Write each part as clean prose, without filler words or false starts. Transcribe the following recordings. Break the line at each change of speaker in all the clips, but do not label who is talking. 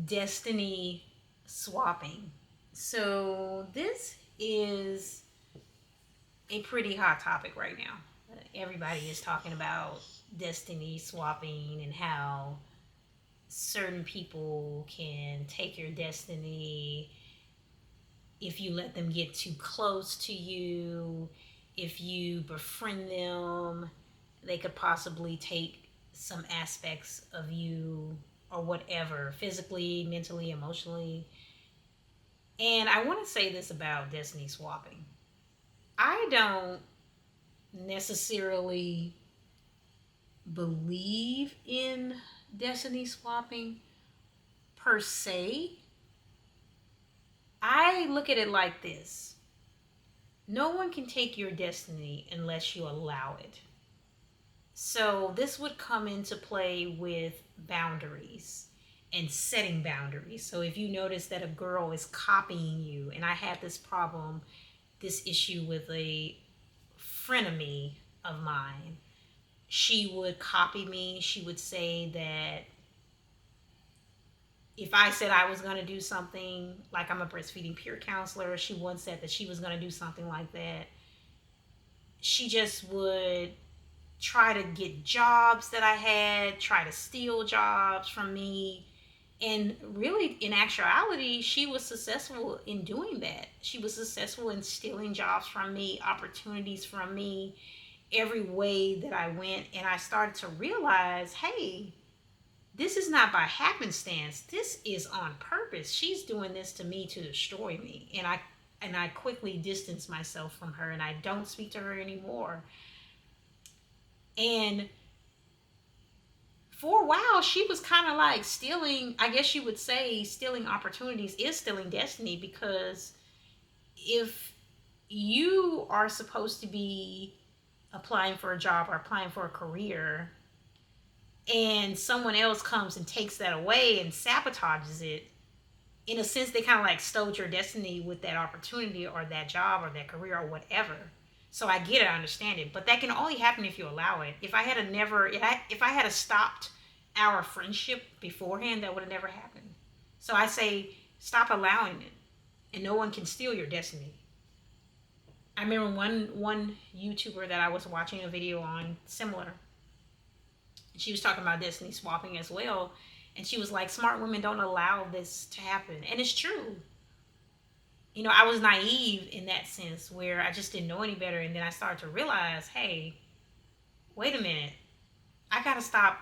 destiny swapping. So this is a pretty hot topic right now. Everybody is talking about destiny swapping and how certain people can take your destiny if you let them get too close to you, if you befriend them, they could possibly take some aspects of you or whatever, physically, mentally, emotionally. And I want to say this about destiny swapping. I don't necessarily believe in destiny swapping per se. I look at it like this: no one can take your destiny unless you allow it. So, this would come into play with boundaries and setting boundaries. So, if you notice that a girl is copying you, and I had this problem, this issue with a frenemy of mine, she would copy me. She would say that if I said I was going to do something, like I'm a breastfeeding peer counselor, she once said that she was going to do something like that. She just would try to get jobs that I had, try to steal jobs from me. And really, in actuality, she was successful in doing that. She was successful in stealing jobs from me, opportunities from me, every way that I went. And I started to realize, hey, this is not by happenstance. This is on purpose. She's doing this to me to destroy me. And I quickly distanced myself from her, and I don't speak to her anymore. And for a while, she was kind of like stealing, I guess you would say stealing opportunities is stealing destiny, because if you are supposed to be applying for a job or applying for a career, and someone else comes and takes that away and sabotages it, in a sense, they kind of like stole your destiny with that opportunity or that job or that career or whatever. So I get it, I understand it, but that can only happen if you allow it. If I had a never, if I had a stopped our friendship beforehand, that would have never happened. So I say, stop allowing it, and no one can steal your destiny. I remember one YouTuber that I was watching a video on similar. She was talking about destiny swapping as well, and she was like, smart women don't allow this to happen. And it's true. I was naive in that sense, where I just didn't know any better. And then I started to realize, hey, wait a minute. I got to stop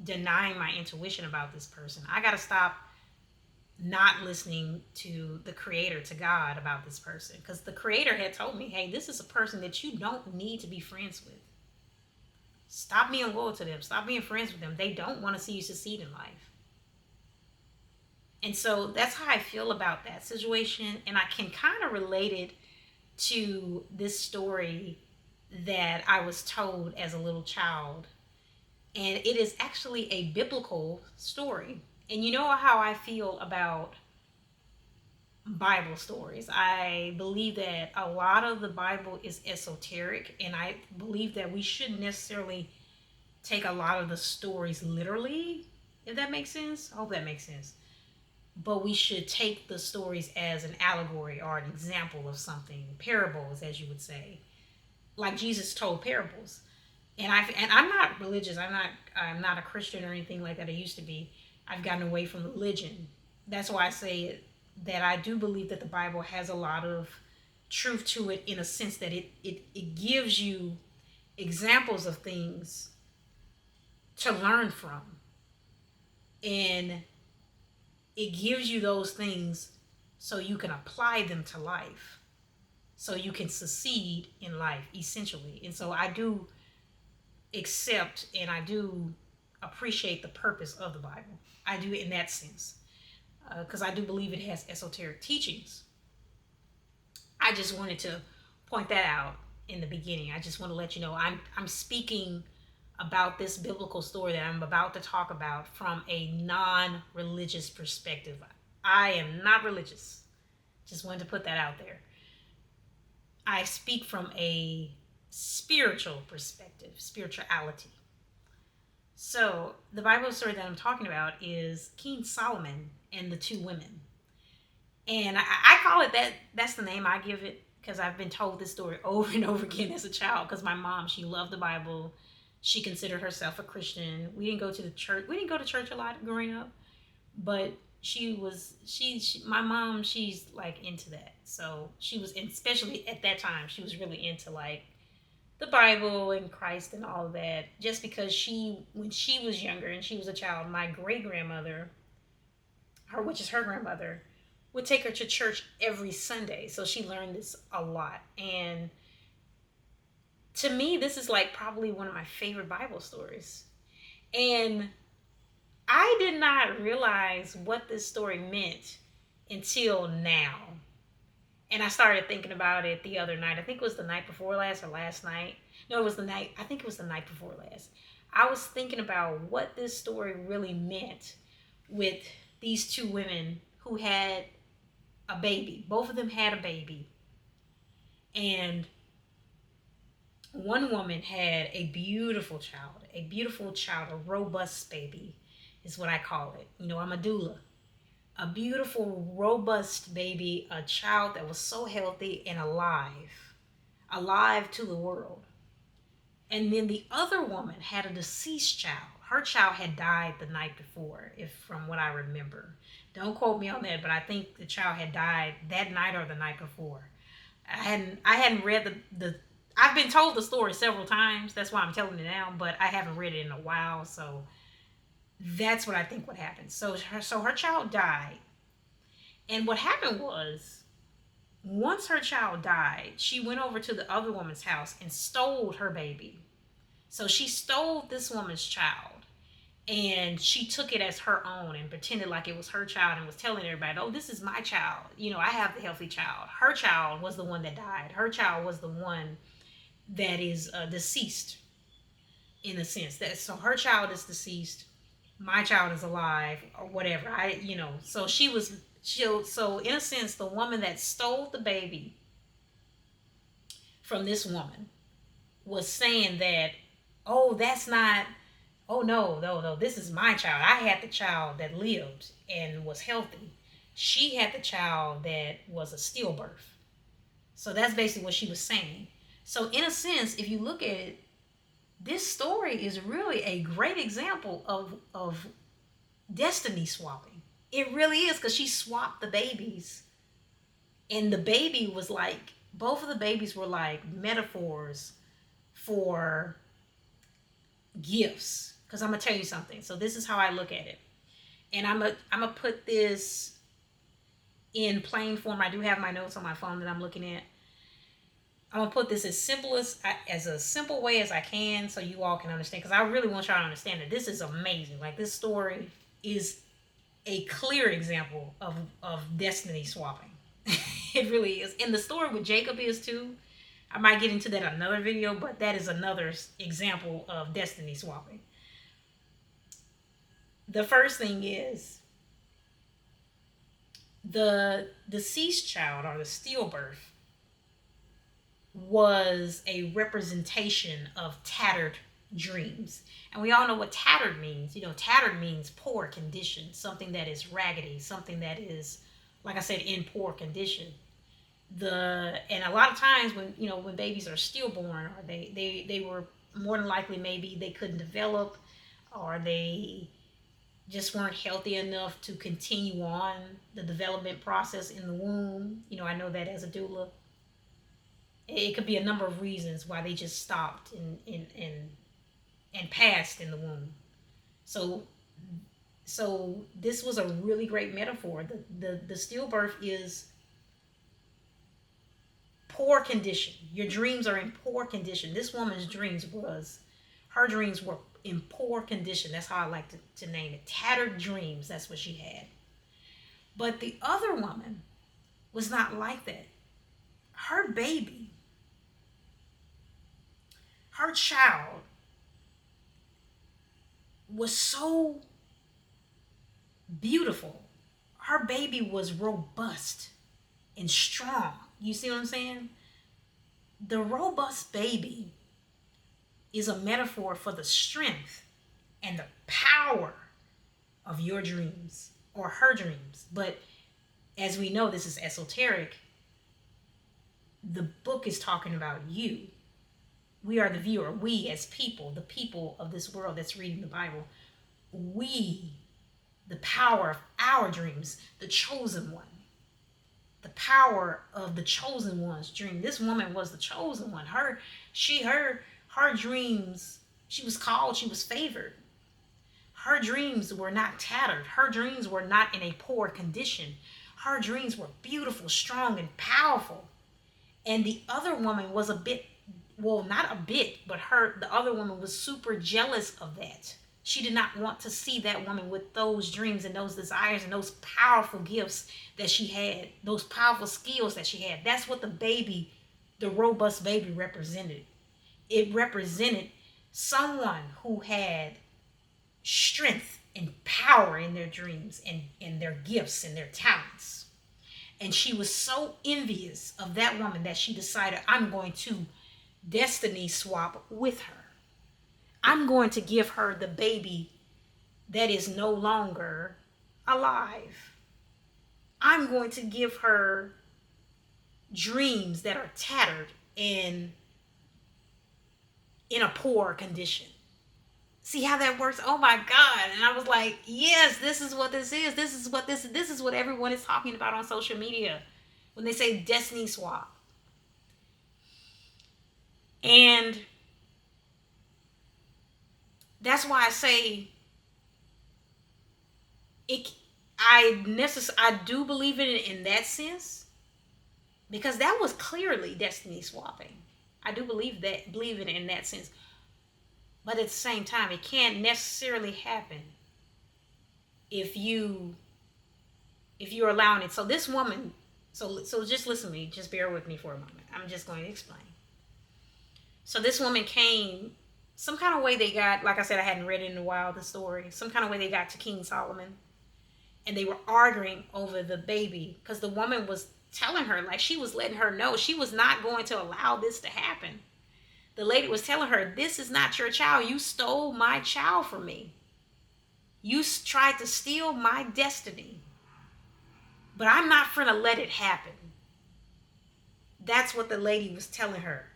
denying my intuition about this person. I got to stop not listening to the creator, to God, about this person. Because the creator had told me, hey, this is a person that you don't need to be friends with. Stop being loyal to them. Stop being friends with them. They don't want to see you succeed in life. And so that's how I feel about that situation. And I can kind of relate it to this story that I was told as a little child. And it is actually a biblical story. And you know how I feel about Bible stories. I believe that a lot of the Bible is esoteric, and I believe that we shouldn't necessarily take a lot of the stories literally, if that makes sense. I hope that makes sense. But we should take the stories as an allegory or an example of something, parables, as you would say, like Jesus told parables. And I'm not religious. I'm not a Christian or anything like that. I used to be. I've gotten away from religion. That's why I say that I do believe that the Bible has a lot of truth to it, in a sense that it gives you examples of things to learn from. And it gives you those things so you can apply them to life, so you can succeed in life, essentially. And so I do accept and I do appreciate the purpose of the Bible. I do, in that sense, because I do believe it has esoteric teachings. I just wanted to point that out in the beginning. I just want to let you know I'm speaking about this biblical story that I'm about to talk about from a non-religious perspective. I am not religious. Just wanted to put that out there. I speak from a spiritual perspective, spirituality. So the Bible story that I'm talking about is King Solomon and the two women. And I call it that. That's the name I give it because I've been told this story over and over again as a child. Because my mom, she loved the Bible. She considered herself a Christian. We didn't go to the church. We didn't go to church a lot growing up, but she my mom, she's like into that. So she was, especially at that time, she was really into like the Bible and Christ and all of that. Just because when she was younger and she was a child, my great grandmother, her which is her grandmother, would take her to church every Sunday. So she learned this a lot. And to me, this is like probably one of my favorite Bible stories. And I did not realize what this story meant until now. And I started thinking about it the other night. I think it was the night before last or last night. No, it was the night. I think it was the night before last. I was thinking about what this story really meant with these two women who had a baby. Both of them had a baby. And one woman had a beautiful child, a robust baby is what I call it. You know, I'm a doula. A beautiful, robust baby, a child that was so healthy and alive to the world. And then the other woman had a deceased child. Her child had died the night before, if from what I remember. Don't quote me on that, but I think the child had died that night or the night before. I hadn't read the I've been told the story several times. That's why I'm telling it now, but I haven't read it in a while, so that's what I think would happen. So her child died. And what happened was, once her child died, she went over to the other woman's house and stole her baby. So she stole this woman's child and she took it as her own and pretended like it was her child and was telling everybody, oh, this is my child. You know, I have the healthy child. Her child was the one that died. Her child was the one that is deceased, in a sense. So her child is deceased. My child is alive, or whatever. So so in a sense, the woman that stole the baby from this woman was saying that, oh, that's not, oh, no, this is my child. I had the child that lived and was healthy. She had the child that was a stillbirth. So that's basically what she was saying. So in a sense, if you look at it, this story is really a great example of destiny swapping. It really is, because she swapped the babies. And the baby was like, both of the babies were like metaphors for gifts. Because I'm going to tell you something. So this is how I look at it. And I'm gonna put this in plain form. I do have my notes on my phone that I'm looking at. I'm gonna put this as a simple way as I can, so you all can understand. Because I really want y'all to understand that this is amazing. Like, this story is a clear example of destiny swapping. It really is. And the story with Jacob is too. I might get into that in another video, but that is another example of destiny swapping. The first thing is, the deceased child, or the stillbirth, was a representation of tattered dreams. And we all know what tattered means. You know, tattered means poor condition, something that is raggedy, something that is, like I said, in poor condition. And a lot of times when babies are stillborn, or they were more than likely, maybe they couldn't develop, or they just weren't healthy enough to continue on the development process in the womb. You know, I know that as a doula. It could be a number of reasons why they just stopped and passed in the womb. So this was a really great metaphor. The stillbirth is poor condition. Your dreams are in poor condition. This woman's her dreams were in poor condition. That's how I like to name it. Tattered dreams. That's what she had. But the other woman was not like that. Her baby, her child, was so beautiful. Her baby was robust and strong. You see what I'm saying? The robust baby is a metaphor for the strength and the power of your dreams or her dreams. But as we know, this is esoteric. The book is talking about you. We are the viewer. We as people, the people of this world that's reading the Bible, we, the power of our dreams, the chosen one, the power of the chosen one's dream. This woman was the chosen one. Her dreams, she was called, she was favored. Her dreams were not tattered. Her dreams were not in a poor condition. Her dreams were beautiful, strong, and powerful. And the other woman was a bit, well, not a bit, but the other woman was super jealous of that. She did not want to see that woman with those dreams and those desires and those powerful gifts that she had, those powerful skills that she had. That's what the robust baby represented. It represented someone who had strength and power in their dreams and their gifts and their talents. And she was so envious of that woman that she decided, I'm going to destiny swap with her. I'm going to give her the baby that is no longer alive. I'm going to give her dreams that are tattered and in a poor condition. See how that works? Oh my God. And I was like, yes, this is what this is. This is what everyone is talking about on social media when they say destiny swap. And that's why I say I do believe in it in that sense, because that was clearly destiny swapping. I do believe it in that sense. But at the same time, it can't necessarily happen if you're allowing it. So this woman, so just listen to me, just bear with me for a moment. I'm just going to explain. So this woman came, some kind of way they got, like I said, I hadn't read it in a while, the story. Some kind of way they got to King Solomon. And they were arguing over the baby because the woman was telling her, like she was letting her know she was not going to allow this to happen. The lady was telling her, this is not your child. You stole my child from me. You tried to steal my destiny. But I'm not finna let it happen. That's what the lady was telling her,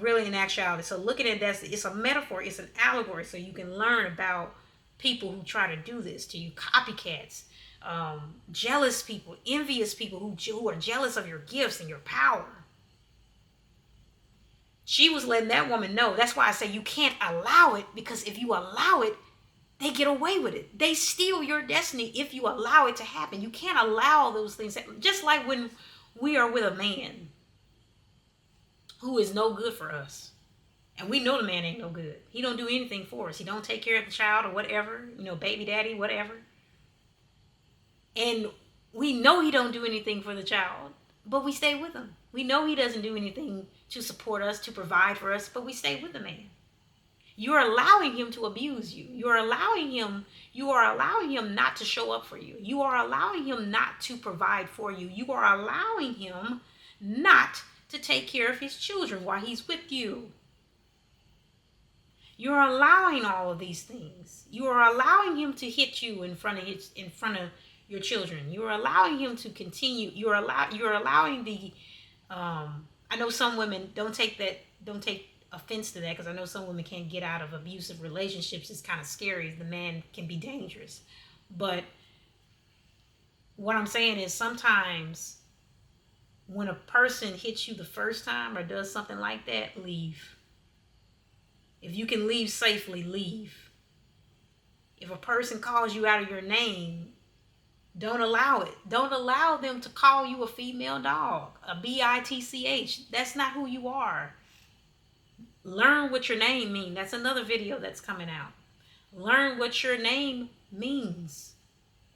really in actuality. So looking at that, it's a metaphor, it's an allegory, so you can learn about people who try to do this to you, copycats, jealous people, envious people who are jealous of your gifts and your power. She was letting that woman know. That's why I say you can't allow it, because if you allow it, they get away with it. They steal your destiny if you allow it to happen. You can't allow those things. Just like when we are with a man who is no good for us. And we know the man ain't no good. He don't do anything for us. He don't take care of the child or whatever, baby daddy, whatever. And we know he don't do anything for the child, but we stay with him. We know he doesn't do anything to support us, to provide for us, but we stay with the man. You're allowing him to abuse you. You are allowing him not to show up for you. You are allowing him not to provide for you. You are allowing him not to take care of his children while he's with you. You're allowing all of these things. You are allowing him to hit you in front of your children. You are allowing him to continue. You're allowing the I know some women don't take offense to that, because I know some women can't get out of abusive relationships. It's kind of scary. The man can be dangerous. But what I'm saying is, sometimes when a person hits you the first time or does something like that, leave. If you can leave safely, leave. If a person calls you out of your name, don't allow it. Don't allow them to call you a female dog, a bitch. That's not who you are. Learn what your name means. That's another video that's coming out. Learn what your name means.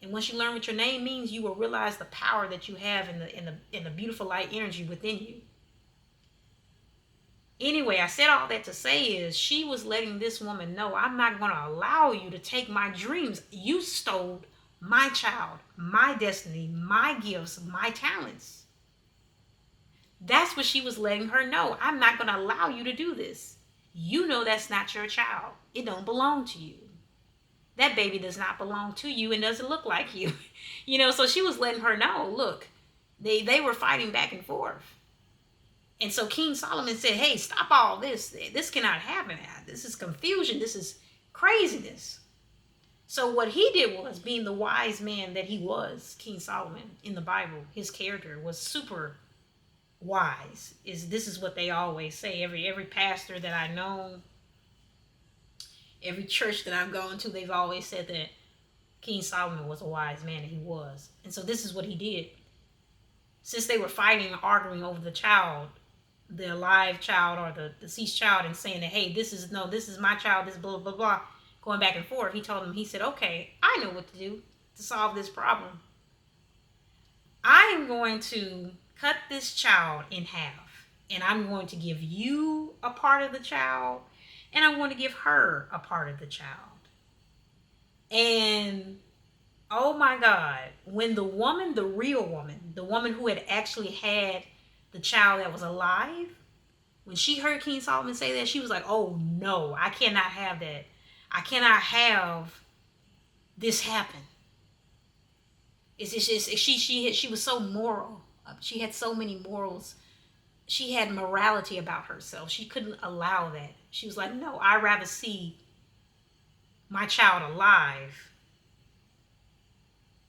And once you learn what your name means, you will realize the power that you have in the beautiful light energy within you. Anyway, I said all that to say is, she was letting this woman know, I'm not going to allow you to take my dreams. You stole my child, my destiny, my gifts, my talents. That's what she was letting her know. I'm not going to allow you to do this. You know that's not your child. It don't belong to you. that baby does not belong to you and doesn't look like you. You know, so she was letting her know, look, they were fighting back and forth. And so King Solomon said, hey, stop all this. This cannot happen. This is confusion. This is craziness. So what he did was, being the wise man that he was, King Solomon in the Bible, his character was super wise. This is what they always say. Every pastor that I know, every church that I've gone to, they've always said that King Solomon was a wise man, and he was. And so this is what he did. Since they were fighting and arguing over the child, the alive child or the deceased child, and saying that, hey, this is my child, this blah, blah, blah, going back and forth, he told them, he said, okay, I know what to do to solve this problem. I am going to cut this child in half, and I'm going to give you a part of the child, and I'm going to give her a part of the child. And oh my God, when the woman, the real woman, the woman who had actually had the child that was alive, when she heard King Solomon say that, she was like, oh no, I cannot have that. I cannot have this happen. It's just, she was so moral. She had so many morals. She had morality about herself. She couldn't allow that. She was like, no, I'd rather see my child alive.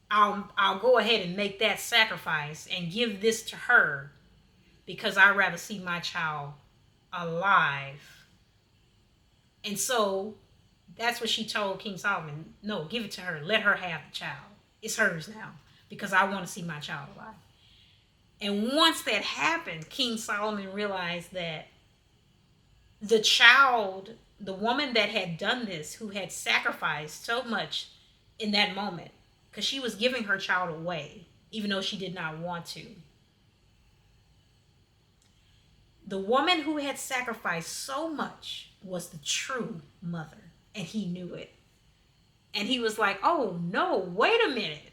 I'll go ahead and make that sacrifice and give this to her, because I'd rather see my child alive. And so that's what she told King Solomon. No, give it to her. Let her have the child. It's hers now, because I want to see my child alive. And once that happened, King Solomon realized that the child, the woman that had done this, who had sacrificed so much in that moment, because she was giving her child away, even though she did not want to. The woman who had sacrificed so much was the true mother, and he knew it. And he was like, oh no, wait a minute.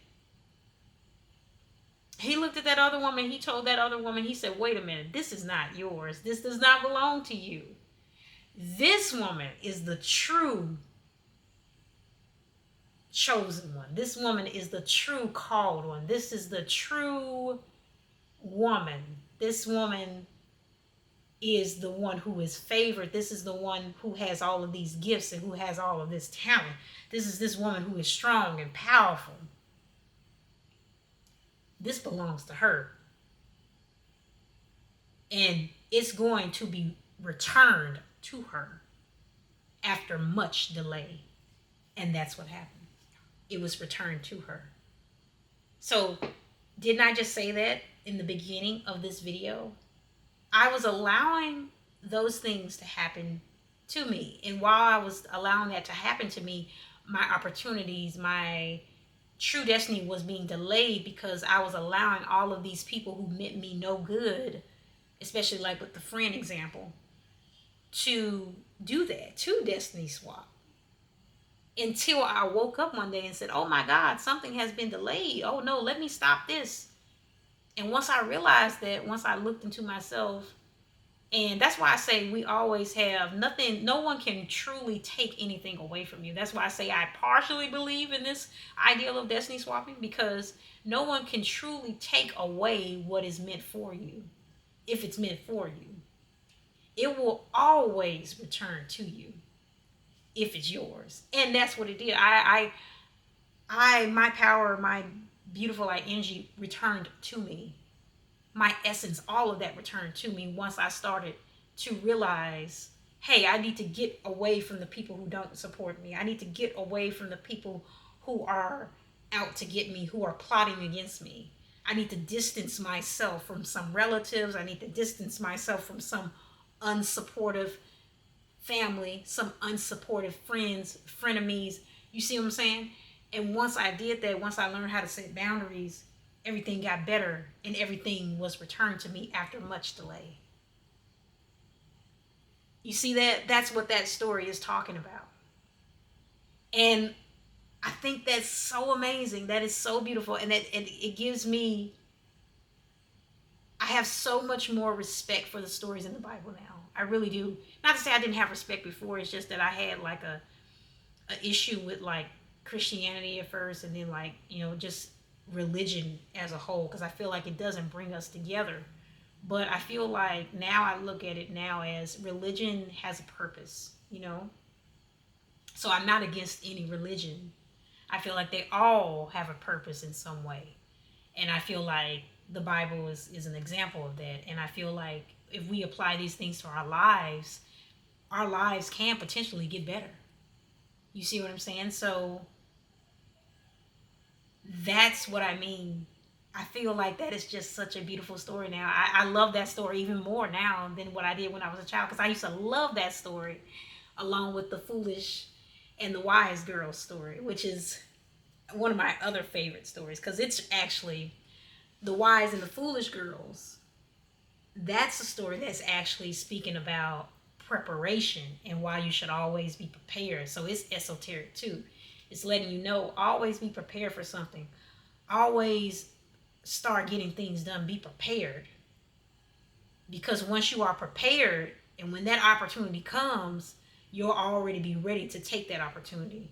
He looked at that other woman, he told that other woman, he said, wait a minute, this is not yours. This does not belong to you. This woman is the true chosen one. This woman is the true called one. This is the true woman. This woman is the one who is favored. This is the one who has all of these gifts and who has all of this talent. This is this woman who is strong and powerful. This belongs to her. And it's going to be returned to her after much delay. And that's what happened. It was returned to her. So, didn't I just say that in the beginning of this video? I was allowing those things to happen to me. And while I was allowing that to happen to me, my opportunities, my true destiny was being delayed, because I was allowing all of these people who meant me no good, especially like with the friend example, to do that, to destiny swap. Until I woke up one day and said, oh my God, something has been delayed. Oh no, let me stop this. And once I realized that, once I looked into myself, and that's why I say we always have nothing, no one can truly take anything away from you. That's why I say I partially believe in this ideal of destiny swapping, because no one can truly take away what is meant for you. If it's meant for you, it will always return to you if it's yours. And that's what it did. My power, my beautiful light energy returned to me. My essence, all of that returned to me once I started to realize, hey, I need to get away from the people who don't support me. I need to get away from the people who are out to get me, who are plotting against me. I need to distance myself from some relatives. I need to distance myself from some unsupportive family, some unsupportive friends, frenemies. You see what I'm saying? And once I did that, once I learned how to set boundaries, everything got better, and everything was returned to me after much delay. You see that? That's what that story is talking about. And I think that's so amazing. That is so beautiful. And it gives me, I have so much more respect for the stories in the Bible now. I really do. Not to say I didn't have respect before. It's just that I had like a issue with like Christianity at first, and then like, just religion as a whole, because I feel like it doesn't bring us together. But I feel like now I look at it now as religion has a purpose, So I'm not against any religion. I feel like they all have a purpose in some way. And I feel like the Bible is an example of that. And I feel like if we apply these things to our lives can potentially get better. You see what I'm saying? So that's what I mean. I feel like that is just such a beautiful story now. I love that story even more now than what I did when I was a child, because I used to love that story along with the foolish and the wise girl story, which is one of my other favorite stories, because it's actually the wise and the foolish girls. That's a story that's actually speaking about preparation and why you should always be prepared. So it's esoteric too. It's letting you know, always be prepared for something. Always start getting things done. Be prepared. Because once you are prepared, and when that opportunity comes, you'll already be ready to take that opportunity.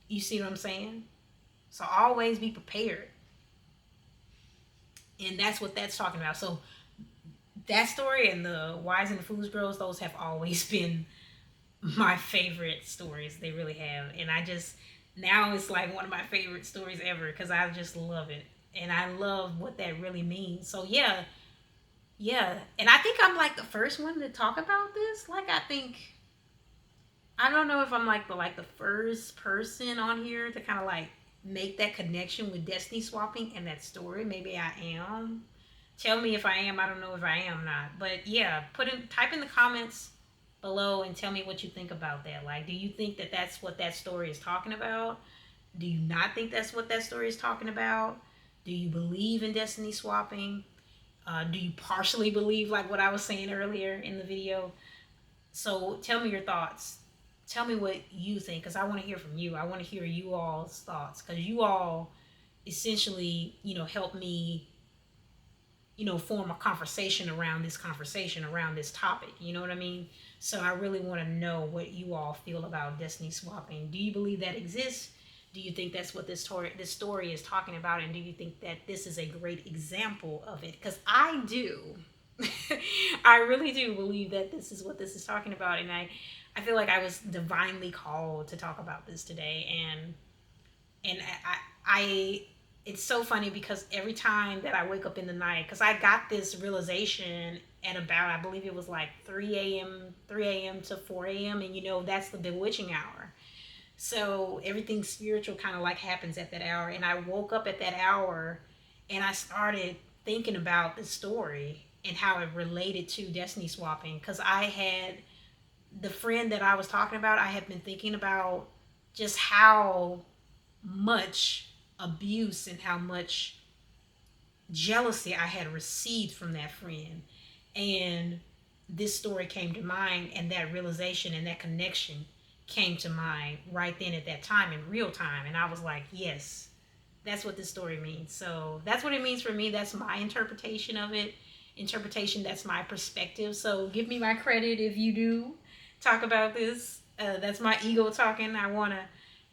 You see what I'm saying? So always be prepared. And that's what that's talking about. So that story and the wise and the foolish girls, those have always been my favorite stories. They really have. And I just, now it's like one of my favorite stories ever, because I just love it. And I love what that really means. So yeah, yeah. And I think I'm like the first one to talk about this. Like, I don't know if I'm like the first person on here to kind of like make that connection with destiny swapping and that story. Maybe I am. Tell me if I am. I don't know if I am not. But yeah, type in the comments below and tell me what you think about that. Like, do you think that that's what that story is talking about? Do you not think that's what that story is talking about? Do you believe in destiny swapping? Do you partially believe, like what I was saying earlier in the video? So tell me your thoughts. Tell me what you think, because I want to hear from you. I want to hear you all's thoughts, because you all essentially, help me, form a conversation around this topic. You know what I mean? So I really want to know what you all feel about destiny swapping. Do you believe that exists? Do you think that's what this story is talking about? And do you think that this is a great example of it? Because I do. I really do believe that this is what this is talking about. And I feel like I was divinely called to talk about this today. And I it's so funny, because every time that I wake up in the night, because I got this realization at about, I believe it was like 3 a.m. to 4 a.m. And that's the bewitching hour. So everything spiritual kind of like happens at that hour. And I woke up at that hour and I started thinking about the story and how it related to destiny swapping. Because I had the friend that I was talking about, I had been thinking about just how much abuse and how much jealousy I had received from that friend. And this story came to mind, and that realization and that connection came to mind right then at that time, in real time. And I was like, yes, that's what this story means. So that's what it means for me. That's my interpretation of it. That's my perspective. So give me my credit if you do talk about this. That's my ego talking. I want to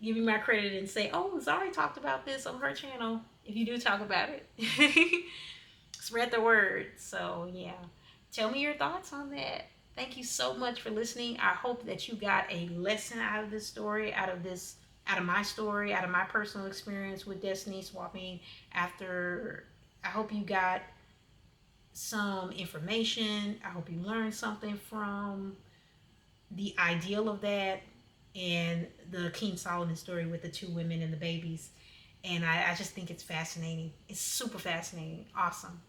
give you my credit and say, oh, Zari talked about this on her channel. If you do talk about it, spread the word. So yeah, tell me your thoughts on that. Thank you so much for listening. I hope that you got a lesson out of this story, out of my story, out of my personal experience with destiny swapping. I hope you got some information. I hope you learned something from the ideal of that and the King Solomon story with the two women and the babies. And I just think it's fascinating. It's super fascinating. Awesome.